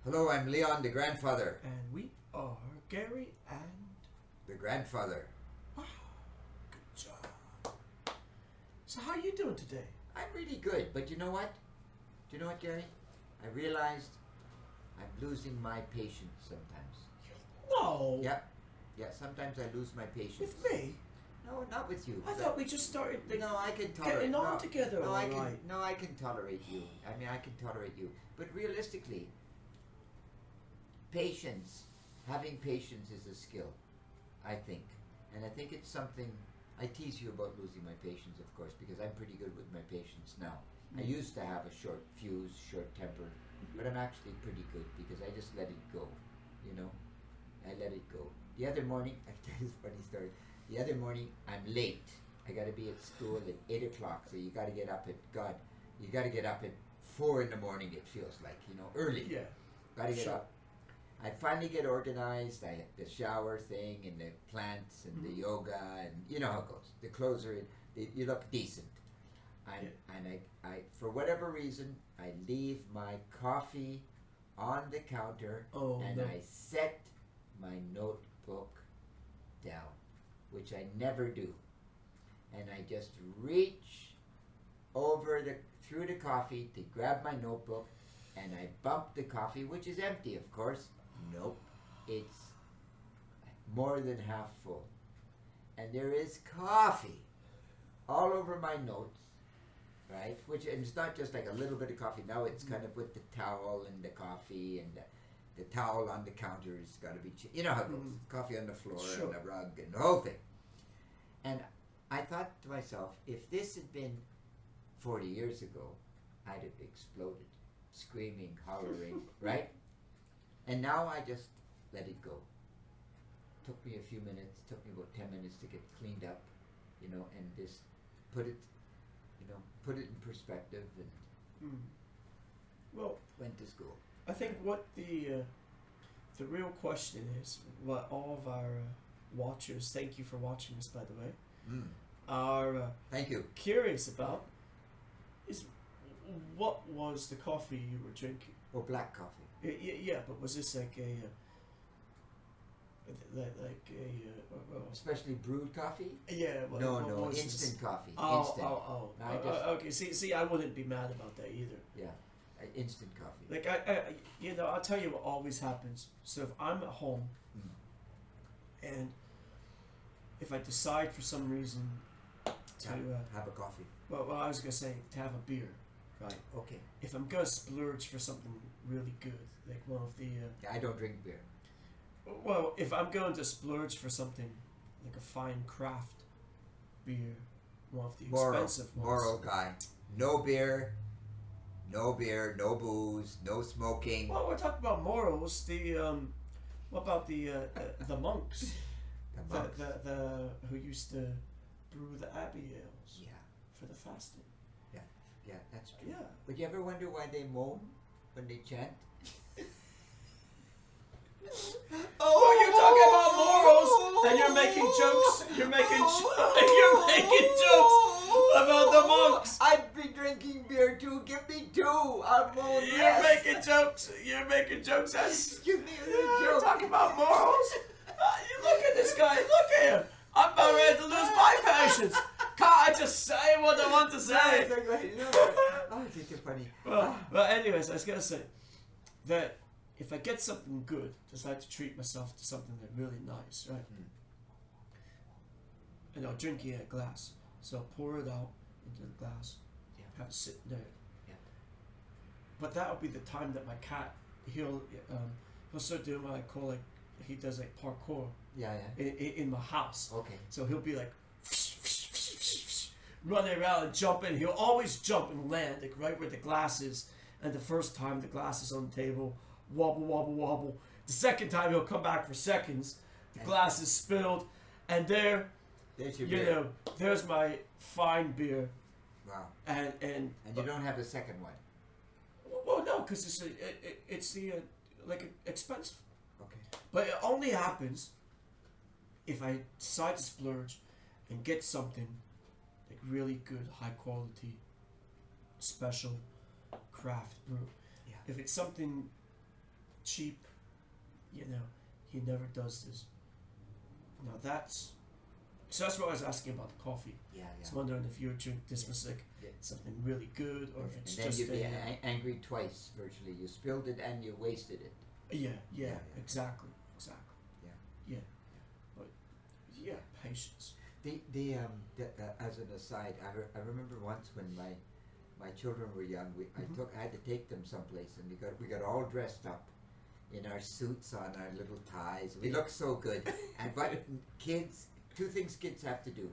Hello, I'm Leon, the grandfather. And we are Gary and... The grandfather. Wow, good job. So how you doing today? I'm really good, but you know what? Do you know what, Gary? I realized I'm losing my patience sometimes. No. Yeah, sometimes I lose my patience. With me? No, not with you. I thought we just started No, I can tolerate. getting on together. No, Right. I can tolerate you. I mean, I can tolerate you. But realistically, having patience is a skill, I think. And I think it's something, I tease you about losing my patience, of course, because I'm pretty good with my patience now. I used to have a short fuse, short temper, but I'm actually pretty good because I just let it go, you know? I let it go. The other morning, I tell you this funny story. The other morning, I'm late. I got to be at school at 8 o'clock, so you got to get up at, you got to get up at 4 in the morning, it feels like, early. Yeah. Got to get up. I finally get organized. I the shower thing and the plants and the yoga and you know how it goes. The clothes are in. You look decent. And I for whatever reason I leave my coffee on the counter and I set my notebook down, which I never do. And I just reach through the coffee to grab my notebook and I bump the coffee, which is empty, of course. Nope, it's more than half full. And there is coffee all over my notes, right? And it's not just like a little bit of coffee. Now it's kind of with the towel and the coffee and the towel on the counter has got to be, you know how it goes. Coffee on the floor and the rug and the whole thing. And I thought to myself, if this had been 40 years ago, I'd have exploded, screaming, hollering, right? And now I just let it go. Took me a few minutes, took me about 10 minutes to get cleaned up, and just put it in perspective and went to school. I think what the real question is, what all of our watchers, thank you for watching this by the way, are thank you. Curious about is what was the coffee you were drinking? Or black coffee. Yeah, but was this like a especially brewed coffee? Yeah. No, instant coffee. Instant. Okay. See, I wouldn't be mad about that either. Yeah, instant coffee. Like I'll tell you what always happens. So if I'm at home, and if I decide for some reason to have a coffee. Well, I was gonna say to have a beer. Right. Okay. If I'm gonna splurge for something really good, like one of the... I don't drink beer. Well, if I'm going to splurge for something like a fine craft beer, one of the expensive ones. Moral guy. No beer, no booze, no smoking. Well, we're talking about morals. What about the monks? The monks. The who used to brew the abbey ales. Yeah. For the fasting. Yeah, that's true. Yeah. But you ever wonder why they moan when they chant? You're talking about morals, and you're making jokes. You're making jokes about the monks. I'd be drinking beer too. Give me two. I'll moan. You're making jokes. You're making jokes. Give me a joke. You're talking about morals. You look at this guy. Look at him. I'm about ready to lose my patience. Can't I just say what I want to say? Oh, it's too funny. But anyways, I was gonna say that if I get something good, decide to treat myself to something that's really nice, right? And I'll drink it in a glass. So I'll pour it out into the glass, have it sitting there. Yeah. But that'll be the time that my cat, he'll start doing what I call like, he does like parkour. Yeah. In my house. Okay. So he'll be like running around and jumping. He'll always jump and land like right where the glass is. And the first time the glass is on the table, wobble, wobble, wobble. The second time he'll come back for seconds. The glass is spilled, and there's your beer. There's my fine beer. Wow. And you don't have the second one. Well, no, because it's expensive. Okay. But it only happens if I decide to splurge and get something like really good, high quality, special craft brew. Yeah. If it's something cheap, he never does this. Now so that's what I was asking about the coffee. Yeah, I was yeah. wondering if you would drink this was like Yeah. something really good, or if it's And then just you'd be angry twice, virtually. You spilled it and you wasted it. yeah, Yeah. exactly. Yeah. But yeah, patience. As an aside, I remember once when my children were young, I had to take them someplace, and we got all dressed up in our suits on, our little ties. We looked so good. And but kids, two things kids have to do.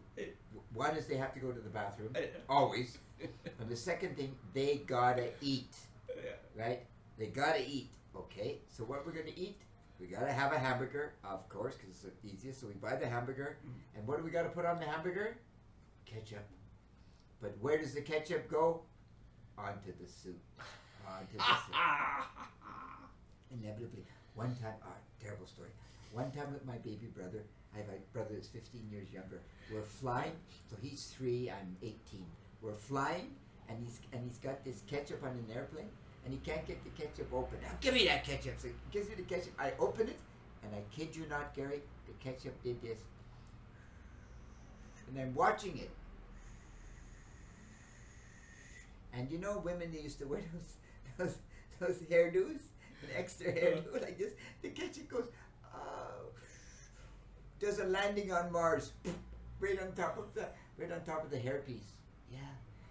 One is they have to go to the bathroom, always. And the second thing, they gotta eat, right? They gotta eat. Okay, so what we're gonna eat? We gotta have a hamburger, of course, because it's the easiest. So we buy the hamburger, and what do we gotta put on the hamburger? Ketchup. But where does the ketchup go? Onto the soup. Onto the soup. Inevitably. One time, terrible story. One time with my baby brother, I have a brother that's 15 years younger. We're flying, so he's 3, I'm 18. We're flying, and he's got this ketchup on an airplane, and he can't get the ketchup open. Now give me that ketchup. So he gives me the ketchup. I open it, and I kid you not, Gary, the ketchup did this. And I'm watching it. And you know, women, they used to wear those hairdos, an extra hairdo like this. The ketchup goes, does a landing on Mars, right on top of the hairpiece. Yeah.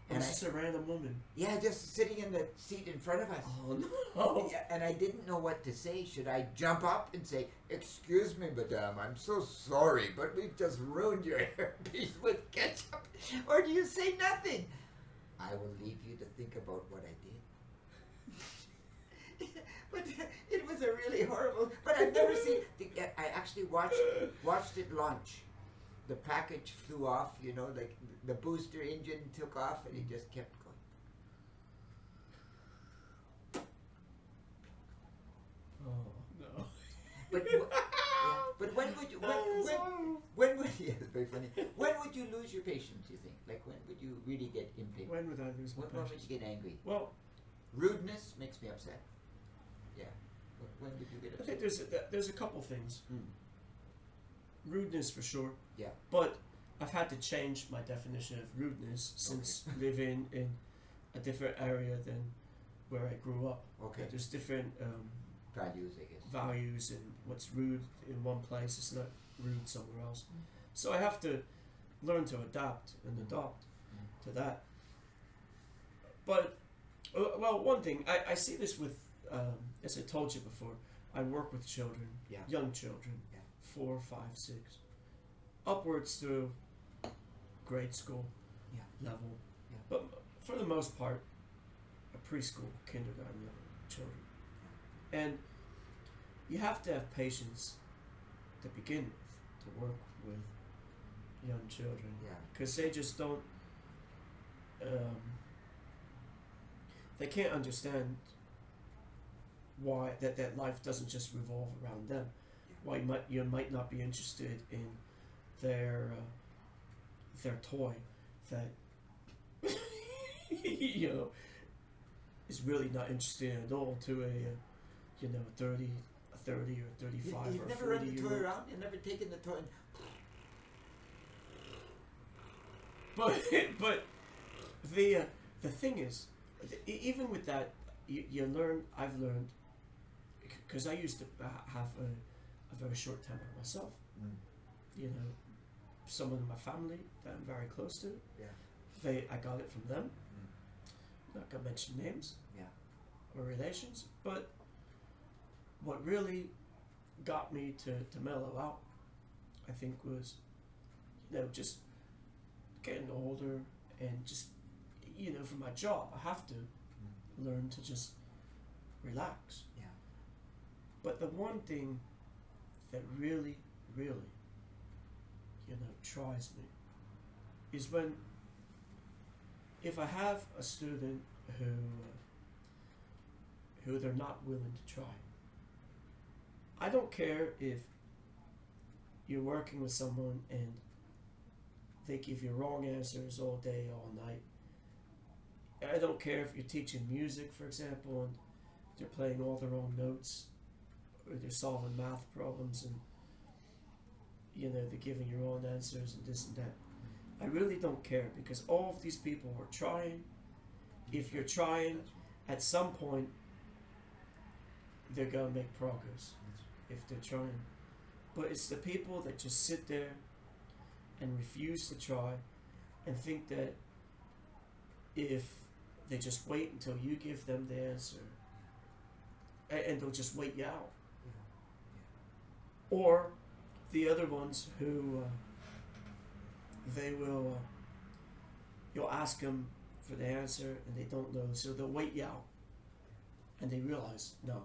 And it's just a random woman. Yeah, just sitting in the seat in front of us. Oh no! Yeah, and I didn't know what to say. Should I jump up and say, "Excuse me, madame, I'm so sorry, but we've just ruined your hairpiece with ketchup," or do you say nothing? I will leave you to think about what I did. But it was a really horrible. But I've never seen. I actually watched it launch. The package flew off. Like the booster engine took off, and it just kept going. Oh no! But when would you? When would? Yeah, it's very funny. When would you lose your patience? You think? Like when would you really get impatient? When would I lose my When would patience? you get angry? Well, Rudeness makes me upset. Yeah. When did you get I upset? think there's a couple things. Rudeness for sure. Yeah. But I've had to change my definition of rudeness since living in a different area than where I grew up. Okay. There's different Values, I guess. values, and what's rude in one place is not rude somewhere else. So I have to learn to adapt and adopt to that. But well, one thing I see this with, as I told you before, I work with children, young children, 4, 5, 6, upwards through grade school level, but for the most part, a preschool, kindergarten level children, and you have to have patience to begin with to work with young children, because they just don't. They can't understand why that life doesn't just revolve around them. Why you might not be interested in their toy that is really not interesting at all to a 30 or 35 You've or never 40 run the year toy old. around? You've never taken the toy and... But the thing is, even with that, you learn. I've learned, because I used to have a very short temper myself. Someone in my family that I'm very close to. I got it from them. Not gonna mention names. Or relations, but what really got me to mellow out, I think, was just getting older, and just for my job I have to learn to just relax. But the one thing that really tries me is if I have a student who they're not willing to try. I don't care if you're working with someone and they give you wrong answers all day, all night. I don't care if you're teaching music, for example, and they're playing all the wrong notes. or they're solving math problems and they're giving your own answers and this and that. I really don't care because all of these people are trying. If you're trying, at some point they're gonna make progress if they're trying. But it's the people that just sit there and refuse to try and think that if they just wait until you give them the answer and they'll just wait you out. Or the other ones who they will you'll ask them for the answer and they don't know, so they'll wait you out and they realize, no,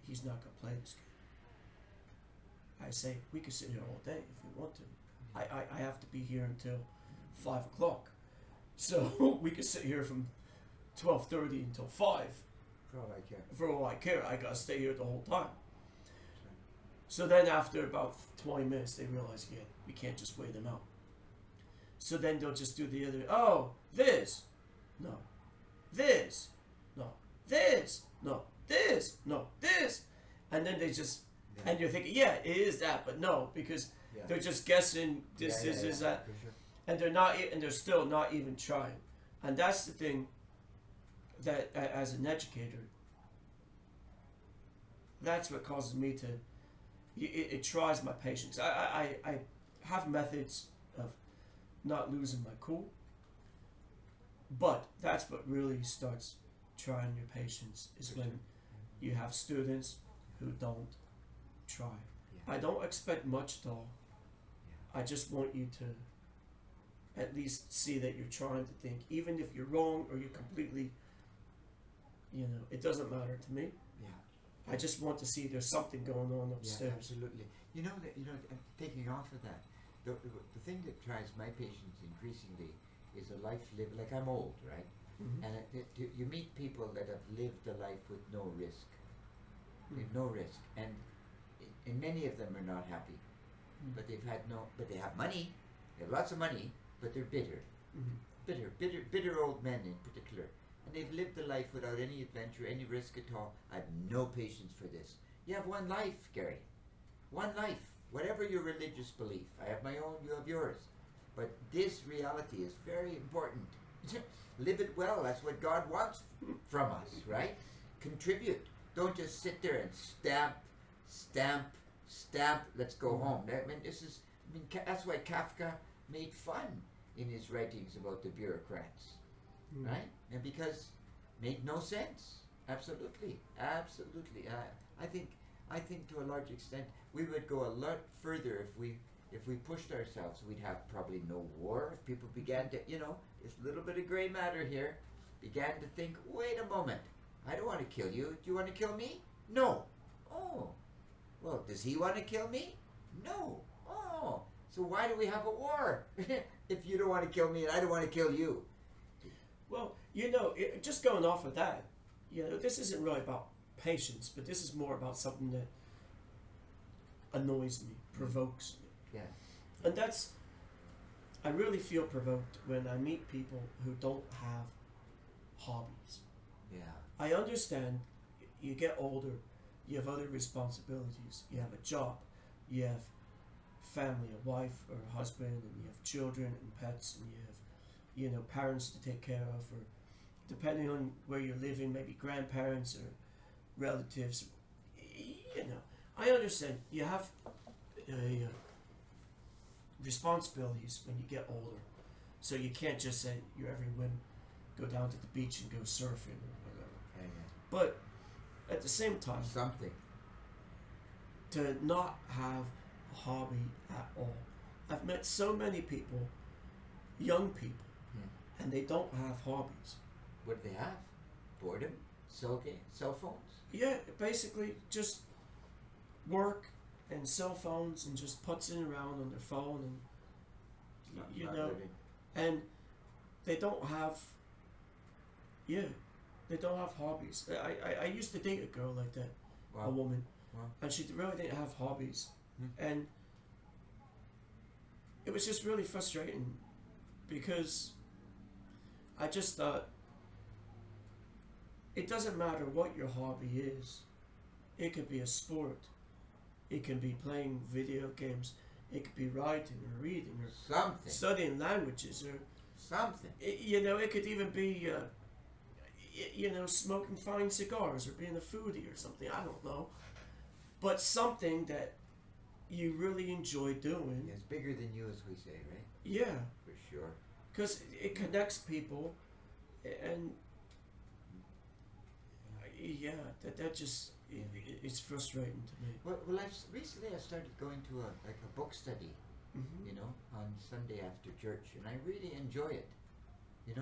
he's not going to play this game. I say, we could sit here all day if we want to. I have to be here until 5 o'clock, so we could sit here from 12:30 until 5. For all I care. For all I care, I gotta stay here the whole time. So then after about 20 minutes, they realize, yeah, we can't just wait them out. So then they'll just do the other, oh, this, no, this, no, this, no, this, no, this. And then they just, and you're thinking, yeah, it is that, but no, because they're just guessing this is that. For sure. And they're not, and they're still not even trying. And that's the thing that, as an educator, that's what causes me to, it tries my patience. I have methods of not losing my cool, but that's what really starts trying your patience is when you have students who don't try. I don't expect much at all. I just want you to at least see that you're trying to think, even if you're wrong or you're completely, it doesn't matter to me. I just want to see there's something going on upstairs. Yeah, absolutely. Taking off of that, the thing that tries my patience increasingly is a life lived, like I'm old, right? Mm-hmm. And you meet people that have lived a life with no risk. With no risk. And many of them are not happy. But but they have money, they have lots of money, but they're bitter. Bitter old men in particular. And they've lived a life without any adventure, any risk at all. I have no patience for this. You have one life, Gary. One life. Whatever your religious belief. I have my own, you have yours. But this reality is very important. Live it well. That's what God wants from us, right? Contribute. Don't just sit there and stamp, let's go home. That's why Kafka made fun in his writings about the bureaucrats. Right? And because made no sense. Absolutely. I think to a large extent we would go a lot further if we pushed ourselves. We'd have probably no war if people began to, this little bit of gray matter here, began to think, wait a moment, I don't want to kill you. Do you want to kill me? No. Oh. Well, does he want to kill me? No. Oh. So why do we have a war? If you don't want to kill me and I don't want to kill you. Well, just going off of that, this isn't really about patience, but this is more about something that annoys me, provokes me. Yeah. And I really feel provoked when I meet people who don't have hobbies. Yeah. I understand you get older, you have other responsibilities, you have a job, you have family, a wife or a husband, and you have children and pets, and you have parents to take care of, or depending on where you're living, maybe grandparents or relatives. I understand you have responsibilities when you get older, so you can't just say you're every whim, go down to the beach and go surfing or whatever. Yeah. But at the same time, Something. to not have a hobby at all. I've met so many people, young people, and they don't have hobbies. What do they have? Boredom? Cell phones? Yeah, basically just work and cell phones and just putzing around on their phone and Not living. and they don't have they don't have hobbies. I used to date a girl like that, Wow. a woman, Wow. and she really didn't have hobbies, Hmm. and it was just really frustrating because I just thought it doesn't matter what your hobby is, It could be a sport. It can be playing video games. It could be writing or reading or Something. studying languages or Something. it could even be smoking fine cigars or being a foodie or something. I don't know, but something that you really enjoy doing. It's bigger than you, as we say, right? Yeah, For sure. because it connects people, and yeah, that just it's frustrating to me. Well, recently I started going to a book study, Mm-hmm. on Sunday after church, and I really enjoy it,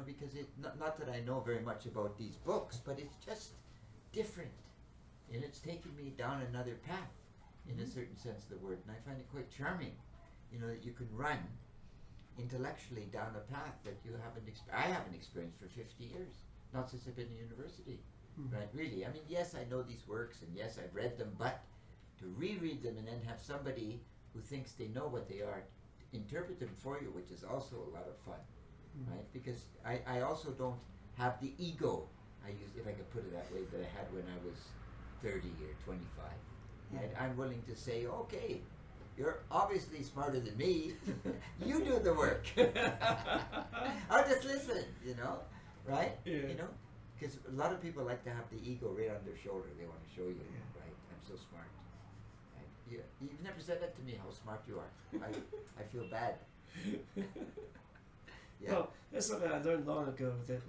because it not that I know very much about these books, but it's just different, and it's taking me down another path, in a certain sense of the word, and I find it quite charming, that you can run intellectually down a path that you I haven't experienced for 50 years, not since I've been in university. Mm-hmm. Right, really. I mean, yes, I know these works, and yes, I've read them, but to reread them and then have somebody who thinks they know what they are interpret them for you, which is also a lot of fun, Mm-hmm. right? Because I also don't have the ego, if I could put it that way, that I had when I was 30 or 25. Right? I'm willing to say, okay, you're obviously smarter than me. You do the work. I'll just listen, right? Yeah. Because a lot of people like to have the ego right on their shoulder. They want to show you, right? I'm so smart. Right? You've never said that to me, how smart you are. I feel bad. Yeah. Well, that's something I learned long ago. That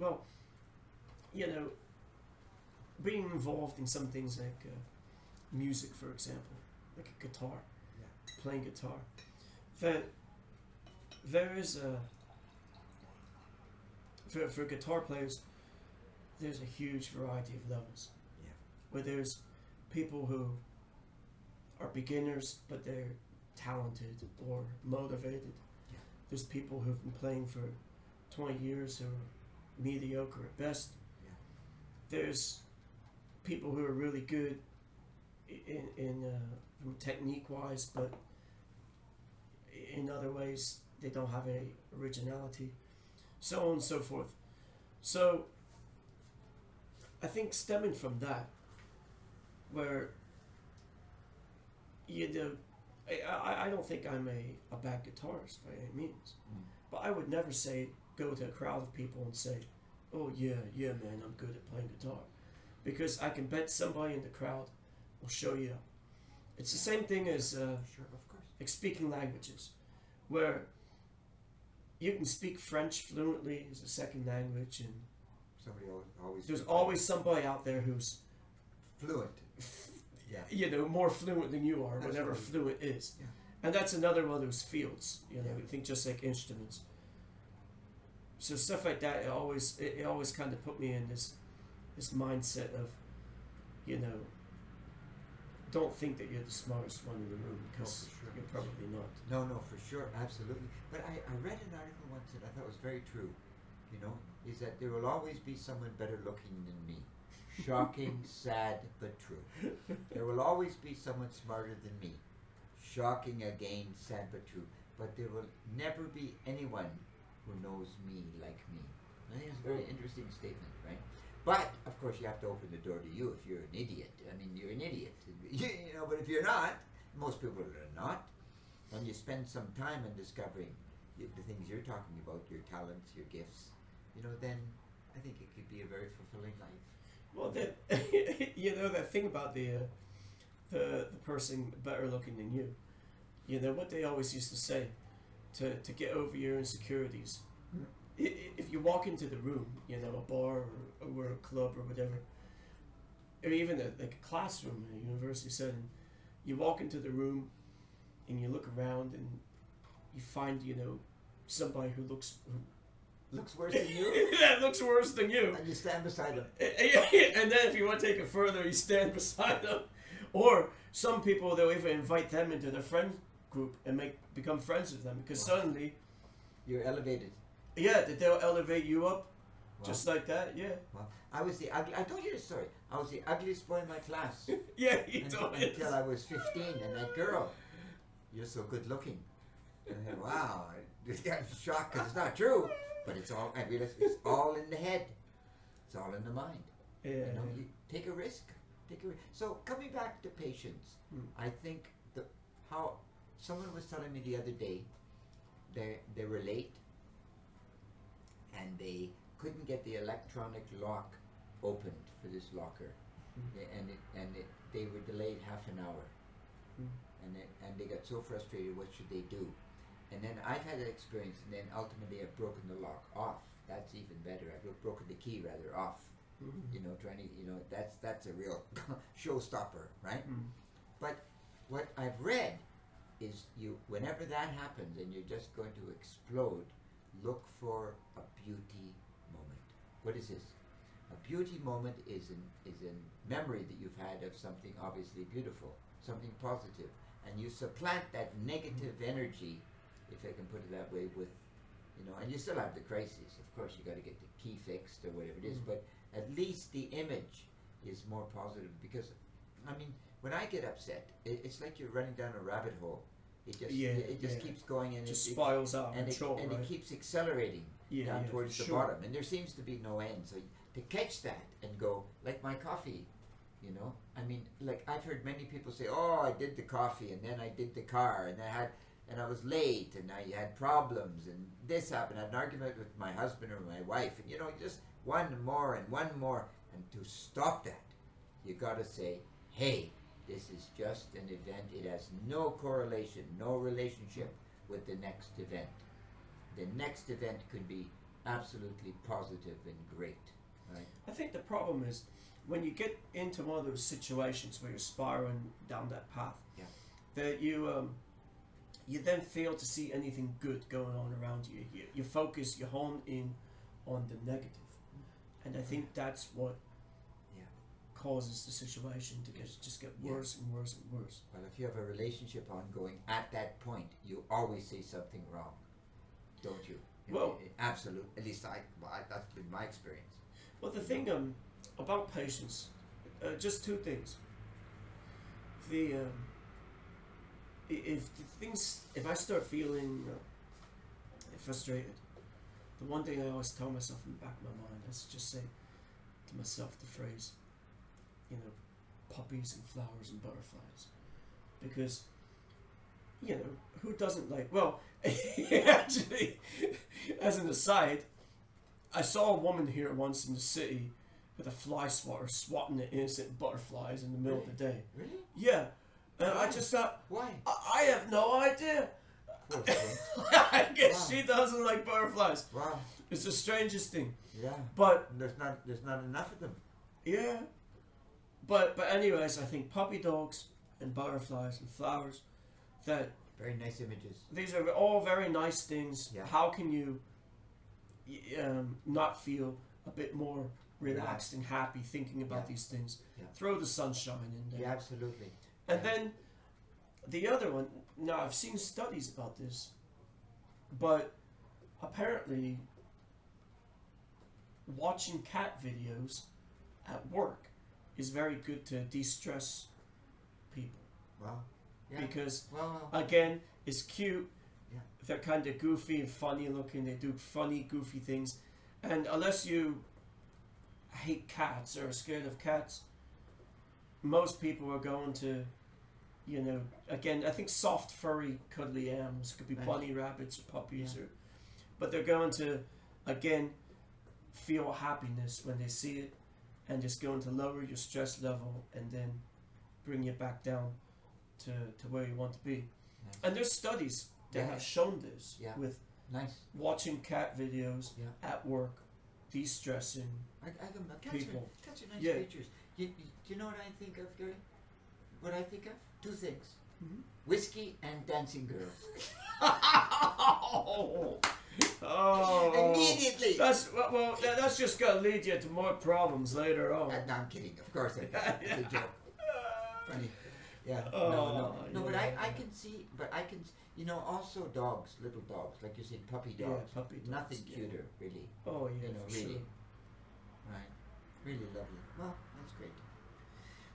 being involved in some things like music, for example, like a guitar, playing guitar, that there is for guitar players, there's a huge variety of levels. Yeah. Where there's people who are beginners but they're talented or motivated. Yeah. There's people who've been playing for 20 years who are mediocre at best. Yeah. There's people who are really good in technique wise, but in other ways they don't have any originality, so on and so forth. So I think stemming from that, where I don't think I'm a bad guitarist by any means, but I would never go to a crowd of people and say, oh yeah man, I'm good at playing guitar, because I can bet somebody in the crowd will show you. It's the same thing as Sure, of course. like speaking languages, where you can speak French fluently as a second language, and Somebody always. there's always somebody out there who's fluent. Yeah. more fluent than you are, whatever Absolutely. fluent is. Yeah. And that's another one of those fields, Yeah. I think just like instruments. So stuff like that, it always kind of put me in this mindset of, don't think that you're the smartest one in the room, because for sure. you're probably not. No, for sure, absolutely. But I read an article once that I thought was very true, is that there will always be someone better looking than me. Shocking, sad, but true. There will always be someone smarter than me. Shocking again, sad, but true. But there will never be anyone who knows me like me. I think it's a very interesting statement, right? But, of course, you have to open the door to you if you're an idiot. I mean, you're an idiot. But if you're not, most people are not, and you spend some time in discovering the things you're talking about, your talents, your gifts, then I think it could be a very fulfilling life. Well, that that thing about the person better looking than you. What they always used to say, to get over your insecurities. If you walk into the room, a bar or a club or whatever, or even like a classroom in a university setting, you walk into the room and you look around and you find somebody who looks worse than you? that looks worse than you. And you stand beside them. And then if you want to take it further, you stand beside them. Or some people, they'll even invite them into their friend group and become friends with them, because suddenly, You're elevated. that they'll elevate you up, Wow. just like that. Yeah. Well, I was the ugly. I told you the story. I was the ugliest boy in my class Yeah, you told me. until I was 15, and that girl, you're so good looking. And I said, wow, I'm shocked because it's not true, but I realized it's all in the head. It's all in the mind. Yeah. You take a risk. So coming back to patience, I think how someone was telling me the other day, they were late, and they couldn't get the electronic lock opened for this locker, they were delayed half an hour, and they got so frustrated. What should they do? And then I've had that experience, and then ultimately I've broken the lock off. That's even better. I've broken the key rather off. You know, trying to, you know, that's a real showstopper, right? But what I've read is whenever that happens and you're just going to explode, look for a beauty moment. What is this? A beauty moment is in memory that you've had of something obviously beautiful, something positive, and you supplant that negative energy, if I can put it that way, with, you know, and you still have the crisis. Of course, you got to get the key fixed or whatever it is, but at least the image is more positive. Because, I mean, when I get upset, it's like you're running down a rabbit hole. It just keeps going, and just spirals out and control, it right? keeps accelerating down towards the bottom, and there seems to be no end. So to catch that and go, like my coffee, you know, I mean, like I've heard many people say, oh, I did the coffee, and then I did the car, and I was late, and I had problems, and this happened. I had an argument with my husband or my wife, and you know, just one more, and to stop that, you got to say, hey, this is just an event. It has no correlation, no relationship with the next event. The next event could be absolutely positive and great, right? I think the problem is when you get into one of those situations where you're spiraling down that path, that you then fail to see anything good going on around you. You focus, you hone in on the negative, and I think that's what causes the situation to just get worse and worse and worse. Well, if you have a relationship ongoing at that point, you always say something wrong, don't you? Well, absolutely. At least that's been my experience. Well, the thing about patience, just two things. If I start feeling frustrated, the one thing I always tell myself in the back of my mind is just say to myself the phrase, you know, puppies and flowers and butterflies, because, you know, who doesn't like, well, actually, as an aside, I saw a woman here once in the city with a fly swatter swatting at innocent butterflies in the middle of the day. Really? Yeah. And I just thought, why? I have no idea. Poor thing. I guess she doesn't like butterflies. Wow. It's the strangest thing. Yeah. But there's not enough of them. Yeah. But anyways, I think puppy dogs and butterflies and flowers, that very nice images. These are all very nice things. Yeah. How can you not feel a bit more relaxed and happy thinking about these things? Yeah. Throw the sunshine in there. Yeah, absolutely. And then the other one, now I've seen studies about this, but apparently watching cat videos at work is very good to de-stress people. Wow. Yeah. Because, well, again, it's cute. Yeah. They're kind of goofy and funny looking. They do funny, goofy things. And unless you hate cats or are scared of cats, most people are going to, you know, again, I think soft, furry, cuddly animals could be bunny rabbits or puppies, but they're going to, again, feel happiness when they see it, and just going to lower your stress level and then bring you back down to where you want to be. Nice. And there's studies that have shown this with watching cat videos at work, de-stressing people. Cats are nice creatures. Do you know what I think of, Gary? What I think of? Two things. Mm-hmm. Whiskey and dancing girls. Oh, immediately. That's just gonna lead you to more problems later on. No, I'm kidding. Of course, it's a joke. Funny. Yeah. Oh, no. But I can see. But I can. You know, also dogs, little dogs, like you're saying, puppy dogs. Yeah, puppy dogs. Nothing cuter, really. Oh yeah, you know, for really. sure. Right. Really lovely. Well, that's great.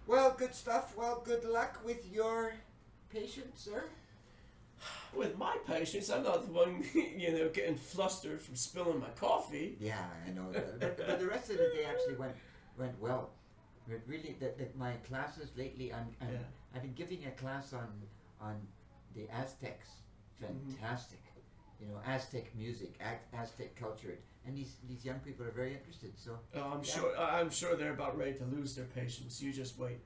Well, good stuff. Well, good luck with your patient, sir. With my patients, I'm not the one, you know, getting flustered from spilling my coffee. Yeah, I know that. But the rest of the day actually went well. But really, my classes lately, Yeah. I've been giving a class on the Aztecs. Fantastic, you know, Aztec music, Aztec culture, and these young people are very interested. So Oh, yeah. I'm sure they're about ready to lose their patience. You just wait.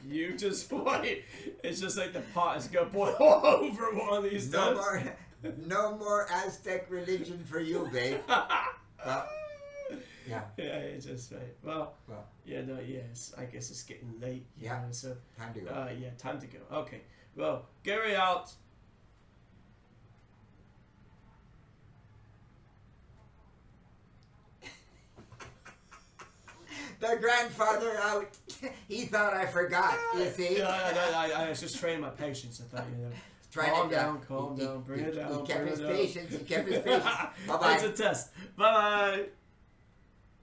You just wait. It's just like the pot is gonna boil over one of these No times. more, no more Aztec religion for you, babe. Well, yeah. Yeah, it's just right. Well, Well, yeah, no, yes. I guess it's getting late. You Yeah. know, so, time to go. yeah, time to go. Okay. Well, Gary out. The grandfather out. He thought I forgot. You see. Yeah, I was just training my patience. I thought, you know. Trying to Calm down, bring it down. He kept bring his it down. patience. He kept his patience. Bye bye. It's a test. Bye bye.